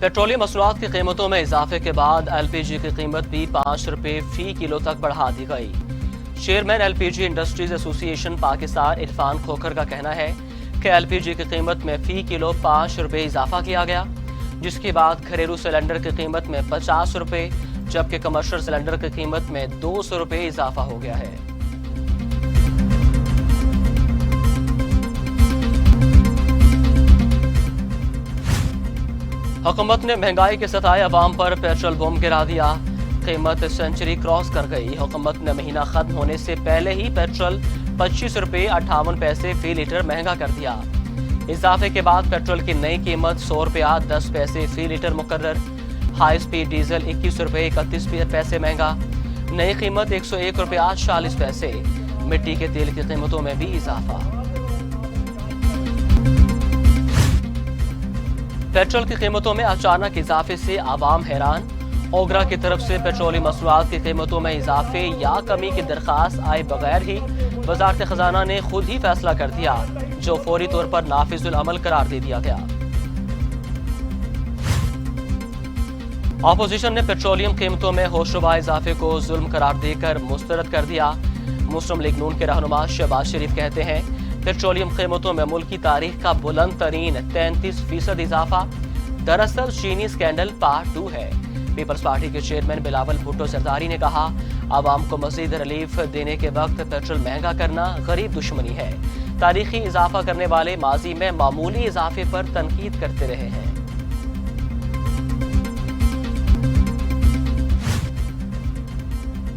Petroleum मसनूआत की कीमतों में इजाफे के बाद LPG की कीमत भी 5 रुपये फी किलो तक बढ़ा दी गई। Chairman LPG industries association Pakistan Irfan Khokhar का कहना है कि LPG की कीमत में फी किलो 5 रुपये इजाफा किया गया, जिसके बाद घरेलू सिलेंडर की कीमत में 50 रुपये जबकि कमर्शियल सिलेंडर की कीमत में 200 रुपये इजाफा हो गया है। हुकूमत ने महंगाई के सताए अवाम पर पेट्रोल बम गिरा दिया। कीमत सेंचुरी क्रॉस कर गई। हुकूमत ने महीना खत्म होने से पहले ही पेट्रोल 25 रुपये 58 पैसे फी लीटर महंगा कर दिया। इजाफे के बाद पेट्रोल की नई कीमत 100 रुपया 10 पैसे फी लीटर मुकर्रर। हाई स्पीड डीजल 21 रुपये 31 पैसे महंगा। नई कीमत 101 रुपया 40 पैसे। मिट्टी के तेल की कीमतों में भी इजाफा। पेट्रोल की कीमतों में अचानक इजाफे से आवाम हैरान। ओगरा की तरफ से पेट्रोलियम मसनूआत की कीमतों में इजाफे या कमी की दरखास्त आए बगैर ही वजारत खजाना ने खुद ही फैसला कर दिया, जो फौरी तौर पर नाफिजुल अमल करार दे दिया गया। अपोजिशन ने पेट्रोलियम कीमतों में होशरुबा इजाफे को जुल्म करार देकर मुस्तरद कर दिया। मुस्लिम लीग नून के रहनुमा शहबाज शरीफ कहते हैं पेट्रोलियम कीमतों में मुल्क की तारीख का बुलंद तरीन 33% इजाफा दरअसल चीनी स्कैंडल पार्ट 2 है। पीपल्स पार्टी के चेयरमैन बिलावल भुट्टो जरदारी ने कहा आवाम को मजीद रिलीफ देने के वक्त पेट्रोल महंगा करना गरीब दुश्मनी है। तारीखी इजाफा करने वाले माजी में मामूली इजाफे पर तनकीद करते रहे हैं।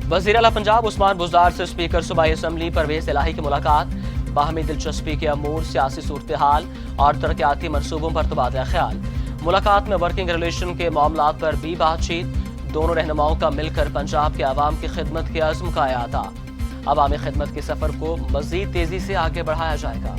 वज़ीर आला पंजाब उस्मान बुज़दार से स्पीकर सूबाई असम्बली परवेज इलाही की मुलाकात। बाहमी दिलचस्पी के अमूर, सियासी सूरत हाल और तरक्याती मनसूबों पर तबादला ख्याल। मुलाकात में वर्किंग रिलेशन के मामलात पर भी बातचीत। दोनों रहनुमाओं का मिलकर पंजाब के आवाम की खिदमत के अज़्म का अयादा। अवामी खिदमत के सफर को मजीद तेजी से आगे बढ़ाया जाएगा।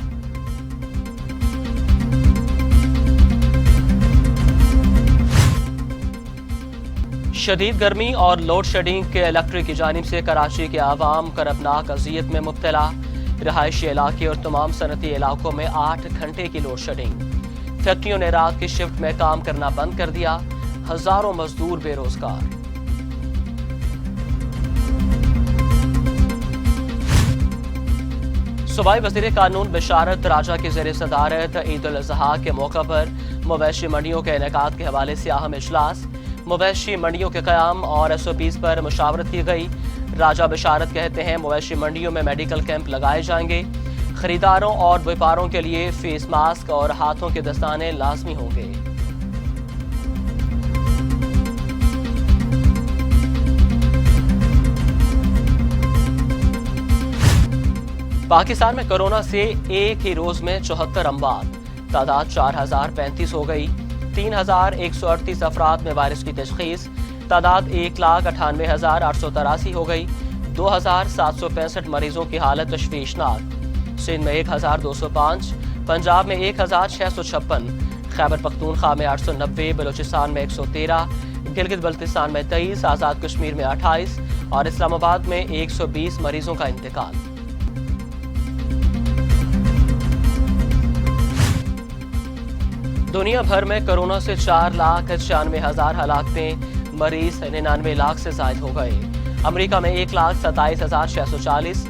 शदीद गर्मी और लोड शेडिंग के इलेक्ट्रिक की जानिब से कराची के आवाम करबनाक अजियत में मुब्तला। रहायशी इलाके और तमाम सनती इलाकों में 8 घंटे की लोड शेडिंग। फैक्ट्रियों ने रात की शिफ्ट में काम करना बंद कर दिया। हजारों मजदूर बेरोजगार। सूबाई वज़ीर कानून बशारत राजा की ज़ेर सदारत ईद उल अज़हा के मौका पर मवेशी मंडियों के इनेकाद के हवाले से अहम इजलास। मवेशी मंडियों के क़याम और SOPs पर मुशावरत की गई। राजा बशारत कहते हैं मवेशी मंडियों में मेडिकल कैंप लगाए जाएंगे। खरीदारों और व्यापारों के लिए फेस मास्क और हाथों के दस्ताने लाजमी होंगे। पाकिस्तान में कोरोना से एक ही रोज में 74 अमवात। तादाद 4035 हो गई। 3138 अफराद में वायरस की तशखीस। तादाद 1,98,883 हो गई। 2765 मरीजों की हालत तशवीशनाक। सिंध में 1205, पंजाब में 1656, खैबर पख्तूनख्वा में 890, बलूचिस्तान में 113, गिलगित बल्तिस्तान में 23, आज़ाद कश्मीर में 28 और इस्लामाबाद में 120 मरीजों का इंतकाल। दुनिया भर में कोरोना से 4,96,000 हलाकतें। मरीज 99 लाख से जायद हो गए। अमेरिका में 1,27,640,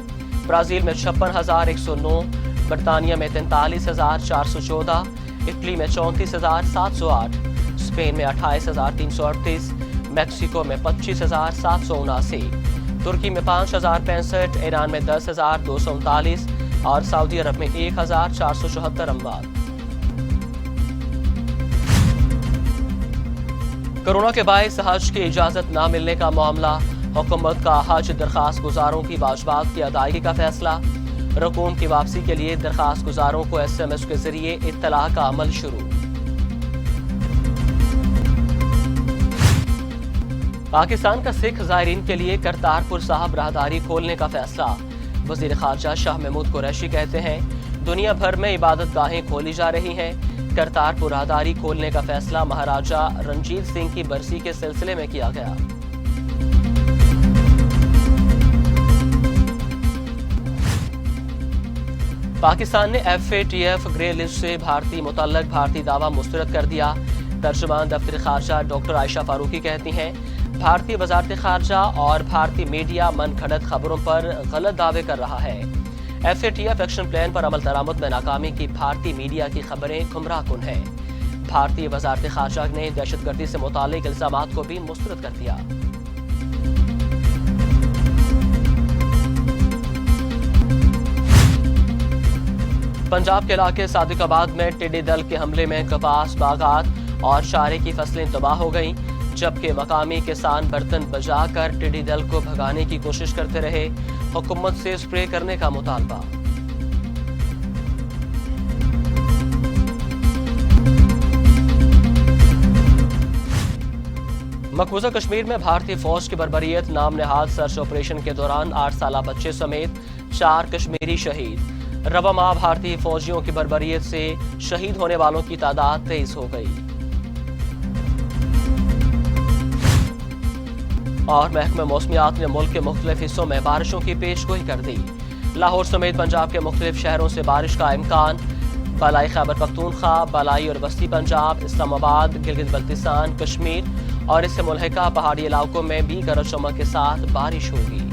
ब्राजील में 56,109, बरतानिया में 43,414, इटली में 34,708, स्पेन में 28,338, मैक्सिको में 25,779, तुर्की में 5,065, ईरान में 10,239 और सऊदी अरब में 1,474 अमवात। कोरोना के बायस हज की इजाजत न मिलने का मामला। हुकूमत का हज दरखास्त गुजारों की वाजबात की अदायगी का फैसला। रकूम की वापसी के लिए दरखास्त गुजारों को SMS के जरिए इत्तला का अमल शुरू। पाकिस्तान का सिख ज़ायरीन के लिए करतारपुर साहब राहदारी खोलने का फैसला। वज़ीर ख़ारजा शाह महमूद कुरैशी कहते हैं दुनिया भर में इबादत गाहें खोली जा रही हैं। करतारपुर राहदारी खोलने का फैसला महाराजा रणजीत सिंह की बरसी के सिलसिले में किया गया। पाकिस्तान ने FATF ग्रे लिस्ट से मुतल्लक भारतीय दावा मुस्तरद कर दिया। ترجمان دفتر خارجہ ڈاکٹر عائشہ فاروقی کہتی ہیں بھارتی وزارت خارجہ اور بھارتی میڈیا من گھڑت خبروں پر غلط دعوے کر رہا ہے۔ FATF ایکشن پلان پر عمل درآمد میں ناکامی کی بھارتی میڈیا کی خبریں گمراہ کن ہیں۔ بھارتی وزارت خارجہ نے دہشت گردی سے متعلق الزامات کو بھی مسترد کر دیا۔ پنجاب کے علاقے صادق آباد میں ٹڈی دل کے حملے میں کپاس باغات اور چارے کی فصلیں تباہ ہو گئیں، جبکہ مقامی کسان برتن بجا کر ٹڈی دل کو بھگانے کی کوشش کرتے رہے۔ حکومت سے اسپرے کرنے کا مطالبہ۔ مقبوضہ کشمیر میں بھارتی فوج کی بربریت نام نہاد سرچ آپریشن کے دوران 8 سالہ بچے سمیت 4 کشمیری شہید۔ رواں ماہ بھارتی فوجیوں کی بربریت سے شہید ہونے والوں کی تعداد 23 ہو گئی۔ اور محکمہ موسمیات نے ملک کے مختلف حصوں میں بارشوں کی پیش گوئی کر دی۔ لاہور سمیت پنجاب کے مختلف شہروں سے بارش کا امکان۔ بالائی خیبر پختونخوا، بالائی اور وسطی پنجاب، اسلام آباد، گلگت بلتستان، کشمیر اور اس سے ملحقہ پہاڑی علاقوں میں بھی گرج چمک کے ساتھ بارش ہوگی۔